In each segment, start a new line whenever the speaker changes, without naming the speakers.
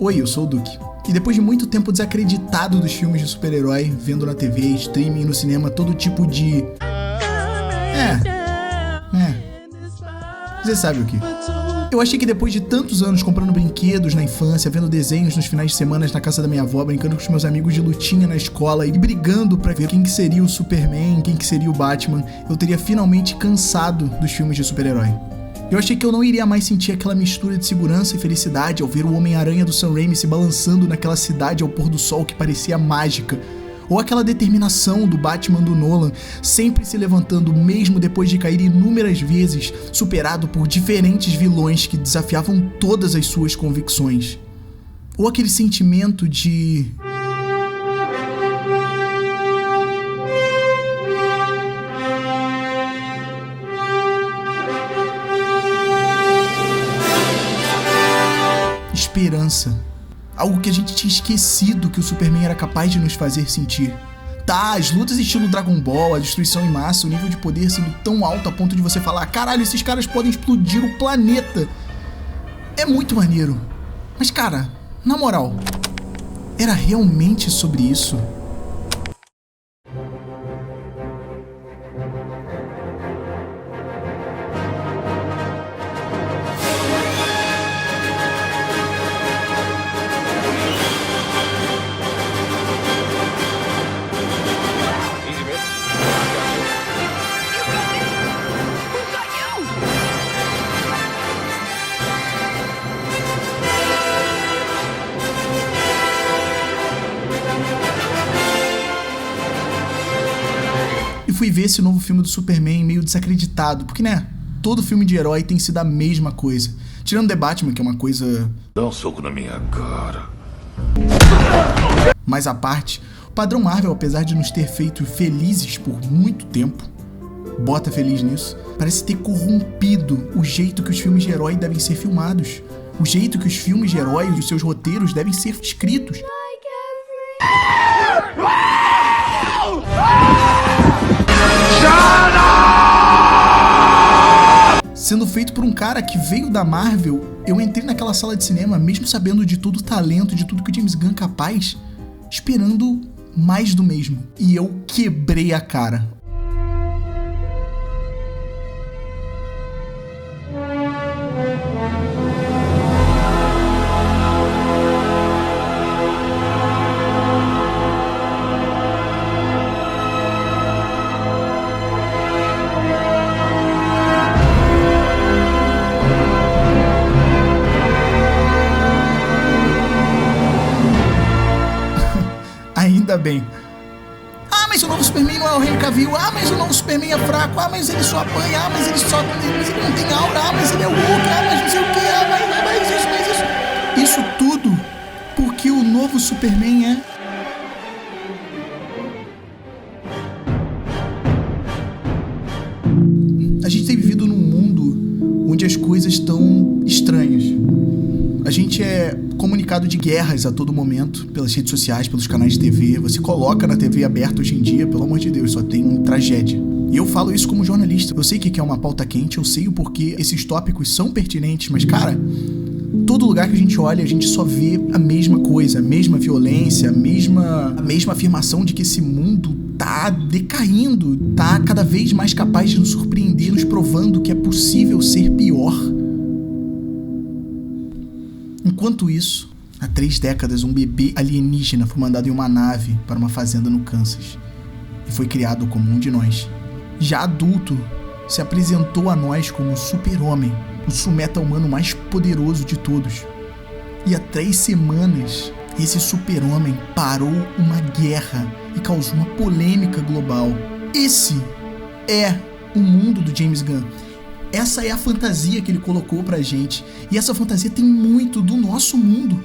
Oi, eu sou o Duque. E depois de muito tempo desacreditado dos filmes de super-herói, vendo na TV, streaming, no cinema, todo tipo de... Você sabe o que? Eu achei que depois de tantos anos comprando brinquedos na infância, vendo desenhos nos finais de semana na casa da minha avó, brincando com os meus amigos de lutinha na escola e brigando pra ver quem que seria o Superman, quem que seria o Batman, eu teria finalmente cansado dos filmes de super-herói. Eu achei que eu não iria mais sentir aquela mistura de segurança e felicidade ao ver o Homem-Aranha do Sam Raimi se balançando naquela cidade ao pôr do sol que parecia mágica, ou aquela determinação do Batman do Nolan, sempre se levantando mesmo depois de cair inúmeras vezes, superado por diferentes vilões que desafiavam todas as suas convicções. Ou aquele sentimento de... esperança. Algo que a gente tinha esquecido que o Superman era capaz de nos fazer sentir. Tá, as lutas estilo Dragon Ball, a destruição em massa, o nível de poder sendo tão alto a ponto de você falar: caralho, esses caras podem explodir o planeta. É muito maneiro. Mas cara, na moral, era realmente sobre isso? Fui ver esse novo filme do Superman meio desacreditado, porque todo filme de herói tem sido a mesma coisa. Tirando The Batman, que é uma coisa...
Dá um soco na minha cara.
Mas à parte, o padrão Marvel, apesar de nos ter feito felizes por muito tempo, bota feliz nisso, parece ter corrompido o jeito que os filmes de herói devem ser filmados, o jeito que os filmes de herói e os seus roteiros devem ser escritos. Sendo feito por um cara que veio da Marvel, eu entrei naquela sala de cinema, mesmo sabendo de todo o talento, de tudo que o James Gunn é capaz, esperando mais do mesmo. E eu quebrei a cara. Ainda bem. Ah, mas o novo Superman não é o Henry Cavill. Ah, mas o novo Superman é fraco. Ah, mas ele só apanha. Ah, mas ele só... mas ele não tem aura. Ah, mas ele é Hulk. Ah, mas não sei o que. Ah, mas isso. Isso tudo porque o novo Superman é... A gente tem vivido num mundo onde as coisas estão estranhas. A gente é comunicado de guerras a todo momento, pelas redes sociais, pelos canais de TV. Você coloca na TV aberta hoje em dia, pelo amor de Deus, só tem tragédia. E eu falo isso como jornalista. Eu sei que é uma pauta quente, eu sei o porquê esses tópicos são pertinentes, mas cara, todo lugar que a gente olha, a gente só vê a mesma coisa, a mesma violência, a mesma afirmação de que esse mundo tá decaindo, tá cada vez mais capaz de nos surpreender, nos provando que é possível ser pior. Enquanto isso, há 3 décadas, um bebê alienígena foi mandado em uma nave para uma fazenda no Kansas e foi criado como um de nós. Já adulto, se apresentou a nós como o super-homem, o sul-meta humano mais poderoso de todos. E há 3 semanas, esse super-homem parou uma guerra e causou uma polêmica global. Esse é o mundo do James Gunn. Essa é a fantasia que ele colocou pra gente. E essa fantasia tem muito do nosso mundo.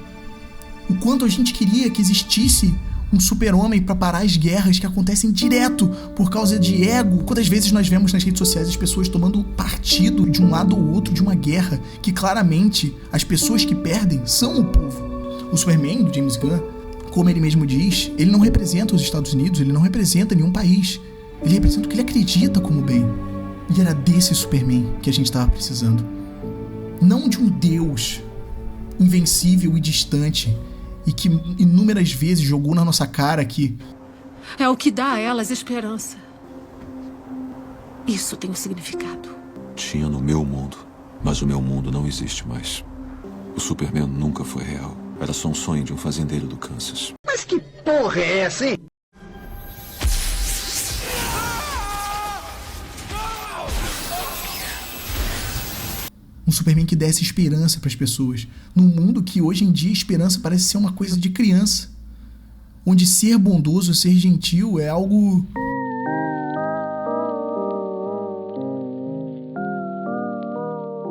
O quanto a gente queria que existisse um super-homem pra parar as guerras que acontecem direto por causa de ego. Quantas vezes nós vemos nas redes sociais as pessoas tomando partido de um lado ou outro de uma guerra que claramente as pessoas que perdem são o povo. O Superman do James Gunn, como ele mesmo diz, ele não representa os Estados Unidos, ele não representa nenhum país. Ele representa o que ele acredita como bem. E era desse Superman que a gente estava precisando. Não de um deus invencível e distante, e que inúmeras vezes jogou na nossa cara que
é o que dá a elas esperança. Isso tem um significado.
Tinha no meu mundo, mas o meu mundo não existe mais. O Superman nunca foi real. Era só um sonho de um fazendeiro do Kansas.
Mas que porra é essa, hein?
um Superman que desse esperança para as pessoas, num mundo que hoje em dia a esperança parece ser uma coisa de criança, onde ser bondoso, ser gentil é algo...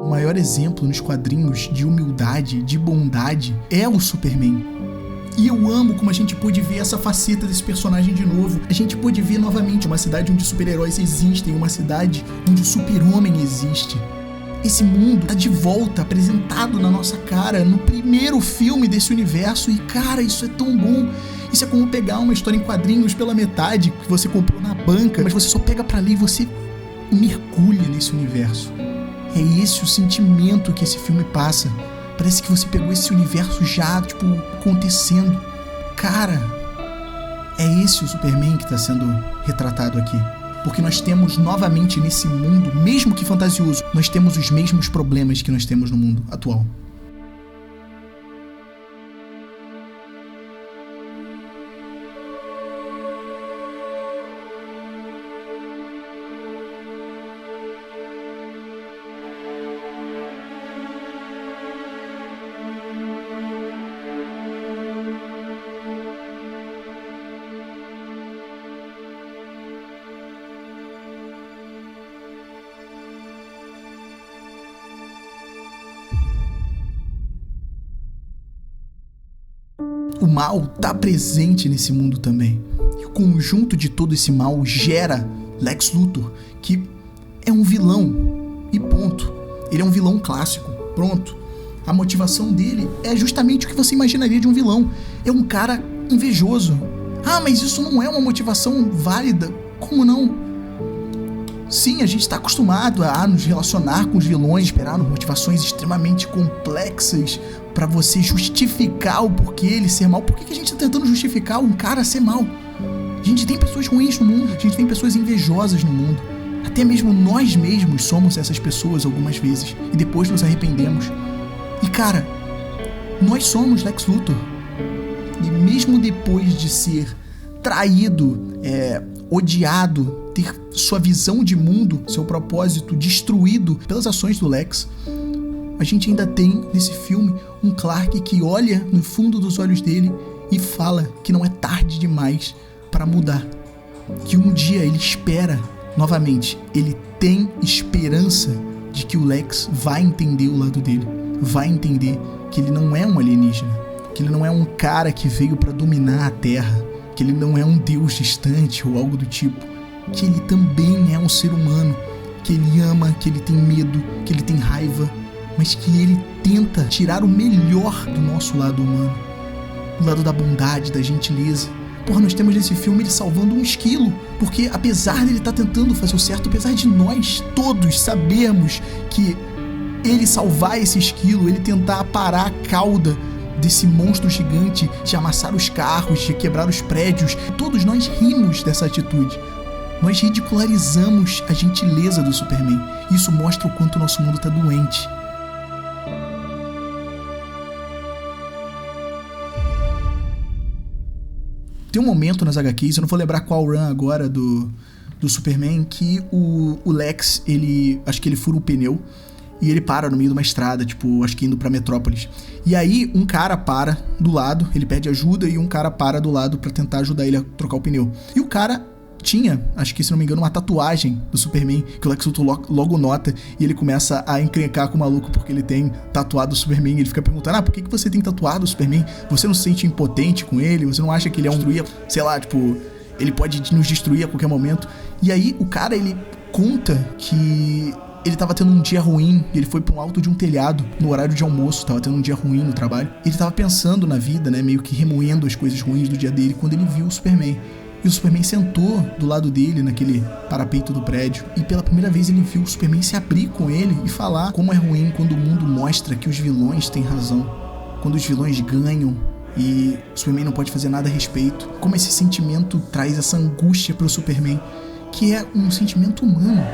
O maior exemplo nos quadrinhos de humildade, de bondade, é o Superman. E eu amo como a gente pôde ver essa faceta desse personagem de novo. A gente pôde ver novamente uma cidade onde super-heróis existem, uma cidade onde o super-homem existe. Esse mundo tá de volta, apresentado na nossa cara, no primeiro filme desse universo. E cara, isso é tão bom. Isso é como pegar uma história em quadrinhos pela metade, que você comprou na banca, mas você só pega pra ler e você mergulha nesse universo. É esse o sentimento que esse filme passa. Parece que você pegou esse universo já, acontecendo. Cara, é esse o Superman que está sendo retratado aqui. Porque nós temos novamente nesse mundo, mesmo que fantasioso, nós temos os mesmos problemas que nós temos no mundo atual. O mal está presente nesse mundo também. E o conjunto de todo esse mal gera Lex Luthor, que é um vilão. E ponto. Ele é um vilão clássico. Pronto. A motivação dele é justamente o que você imaginaria de um vilão. É um cara invejoso. Ah, mas isso não é uma motivação válida. Como não? Sim, a gente está acostumado a nos relacionar com os vilões, esperar motivações extremamente complexas para você justificar o porquê ele ser mal. Por que a gente está tentando justificar um cara ser mal? A gente tem pessoas ruins no mundo, a gente tem pessoas invejosas no mundo. Até mesmo nós mesmos somos essas pessoas algumas vezes e depois nos arrependemos. E cara, nós somos Lex Luthor. E mesmo depois de ser traído, odiado, ter sua visão de mundo, seu propósito destruído pelas ações do Lex, a gente ainda tem nesse filme um Clark que olha no fundo dos olhos dele e fala que não é tarde demais para mudar, que um dia ele espera novamente, ele tem esperança de que o Lex vai entender o lado dele, vai entender que ele não é um alienígena, que ele não é um cara que veio para dominar a Terra, que ele não é um deus distante ou algo do tipo, que ele também é um ser humano, que ele ama, que ele tem medo, que ele tem raiva, mas que ele tenta tirar o melhor do nosso lado humano, o lado da bondade, da gentileza. Porra, nós temos nesse filme ele salvando um esquilo, porque apesar dele estar tentando fazer o certo, apesar de nós todos sabermos que ele salvar esse esquilo, ele tentar parar a cauda desse monstro gigante, de amassar os carros, de quebrar os prédios, todos nós rimos dessa atitude. Nós ridicularizamos a gentileza do Superman. Isso mostra o quanto o nosso mundo está doente. Tem um momento nas HQs, eu não vou lembrar qual run agora do Superman, que o Lex, acho que ele fura um pneu e ele para no meio de uma estrada, acho que indo pra Metrópolis. E aí um cara para do lado, ele pede ajuda e um cara para do lado pra tentar ajudar ele a trocar o pneu. E o cara tinha, acho que se não me engano, uma tatuagem do Superman, que o Lex Luthor logo nota, e ele começa a encrencar com o maluco porque ele tem tatuado o Superman, e ele fica perguntando, por que você tem tatuado o Superman? Você não se sente impotente com ele? Você não acha que ele é um destruir? Sei lá, ele pode nos destruir a qualquer momento. E aí o cara, ele conta que ele tava tendo um dia ruim, ele foi pro alto de um telhado no horário de almoço, tava tendo um dia ruim no trabalho. Ele tava pensando na vida, né, meio que remoendo as coisas ruins do dia dele, quando ele viu o Superman. E o Superman sentou do lado dele, naquele parapeito do prédio, e pela primeira vez ele viu o Superman se abrir com ele e falar como é ruim quando o mundo mostra que os vilões têm razão. quando os vilões ganham e o Superman não pode fazer nada a respeito. Como esse sentimento traz essa angústia pro Superman, que é um sentimento humano.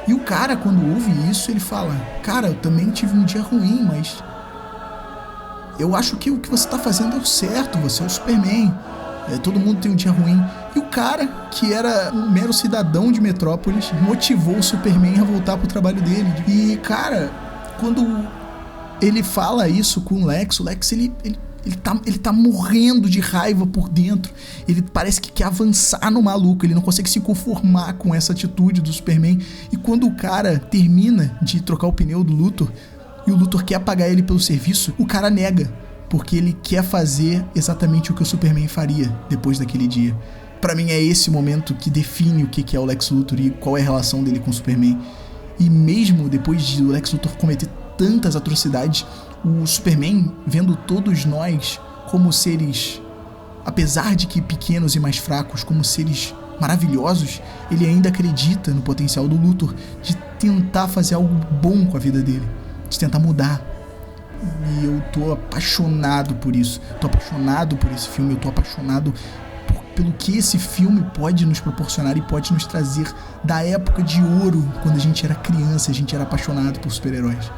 E o cara, quando ouve isso, ele fala: cara, eu também tive um dia ruim, mas eu acho que o que você tá fazendo é o certo, você é o Superman. Todo mundo tem um dia ruim. E o cara, que era um mero cidadão de Metrópolis, motivou o Superman a voltar pro trabalho dele. E, cara, quando ele fala isso com o Lex, ele tá morrendo de raiva por dentro. Ele parece que quer avançar no maluco. Ele não consegue se conformar com essa atitude do Superman. E quando o cara termina de trocar o pneu do Luthor, e o Luthor quer pagar ele pelo serviço, o cara nega, porque ele quer fazer exatamente o que o Superman faria depois daquele dia. Pra mim é esse momento que define o que é o Lex Luthor e qual é a relação dele com o Superman. E mesmo depois de o Lex Luthor cometer tantas atrocidades, o Superman, vendo todos nós como seres, apesar de que pequenos e mais fracos, como seres maravilhosos, ele ainda acredita no potencial do Luthor de tentar fazer algo bom com a vida dele, de tentar mudar. E eu tô apaixonado por isso. Tô apaixonado por esse filme. Eu tô apaixonado pelo que esse filme pode nos proporcionar e pode nos trazer da época de ouro, quando a gente era criança, a gente era apaixonado por super-heróis.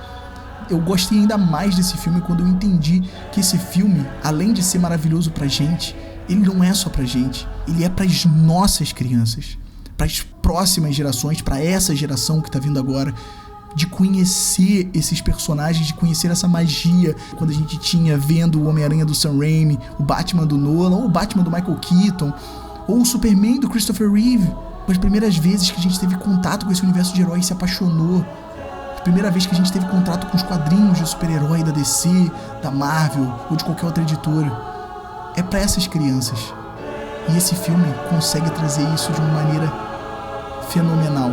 Eu gostei ainda mais desse filme quando eu entendi que esse filme, além de ser maravilhoso pra gente, ele não é só pra gente. Ele é pras nossas crianças, pras próximas gerações, pra essa geração que tá vindo agora, de conhecer esses personagens, de conhecer essa magia. Quando a gente tinha vendo o Homem-Aranha do Sam Raimi, o Batman do Nolan, ou o Batman do Michael Keaton, ou o Superman do Christopher Reeve. As primeiras vezes que a gente teve contato com esse universo de heróis e se apaixonou. A primeira vez que a gente teve contato com os quadrinhos de super-herói da DC, da Marvel ou de qualquer outra editora. É pra essas crianças. E esse filme consegue trazer isso de uma maneira fenomenal.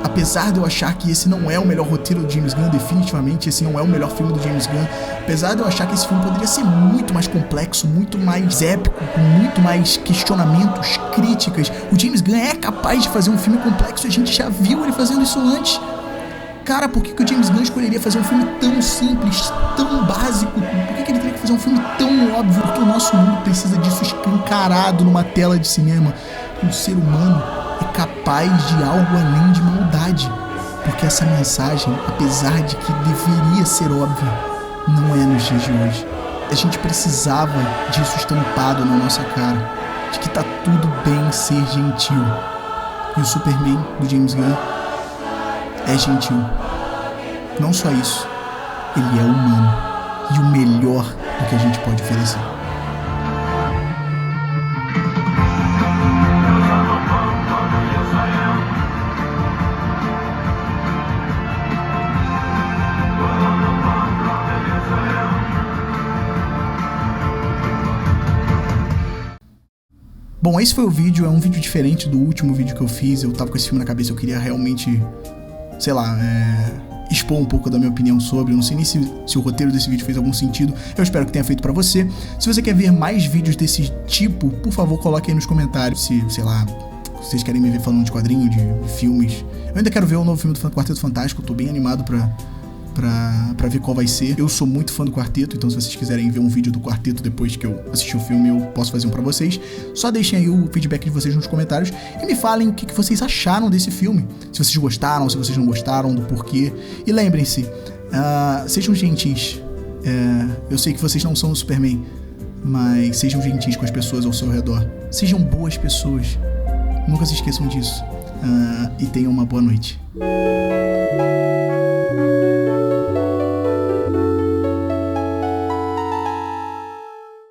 Apesar de eu achar que esse não é o melhor roteiro do James Gunn, definitivamente esse não é o melhor filme do James Gunn, apesar de eu achar que esse filme poderia ser muito mais complexo, muito mais épico, com muito mais questionamentos, críticas, o James Gunn é capaz de fazer um filme complexo, a gente já viu ele fazendo isso antes. Cara, por que o James Gunn escolheria fazer um filme tão simples, tão básico? Por que ele teria que fazer um filme tão óbvio? Porque o nosso mundo precisa disso escancarado numa tela de cinema. O ser humano é capaz de algo além de maldade, porque essa mensagem, apesar de que deveria ser óbvia, não é nos dias de hoje. A gente precisava disso estampado na nossa cara, de que tá tudo bem ser gentil. E o Superman do James Gunn é gentil. Não só isso, ele é humano e o melhor do que a gente pode oferecer. Bom, esse foi o vídeo, é um vídeo diferente do último vídeo que eu fiz. Eu tava com esse filme na cabeça, eu queria realmente, sei lá, expor um pouco da minha opinião sobre. Eu não sei nem se o roteiro desse vídeo fez algum sentido. Eu espero que tenha feito pra você. Se você quer ver mais vídeos desse tipo, por favor, coloque aí nos comentários se, sei lá, vocês querem me ver falando de quadrinho, de filmes. Eu ainda quero ver o novo filme do Quarteto Fantástico, eu tô bem animado pra ver qual vai ser. Eu sou muito fã do Quarteto, então se vocês quiserem ver um vídeo do Quarteto depois que eu assistir o filme, eu posso fazer um pra vocês. Só deixem aí o feedback de vocês nos comentários e me falem o que vocês acharam desse filme. Se vocês gostaram, se vocês não gostaram, do porquê. E lembrem-se, sejam gentis. Eu sei que vocês não são o Superman, mas sejam gentis com as pessoas ao seu redor. Sejam boas pessoas. Nunca se esqueçam disso. E tenham uma boa noite.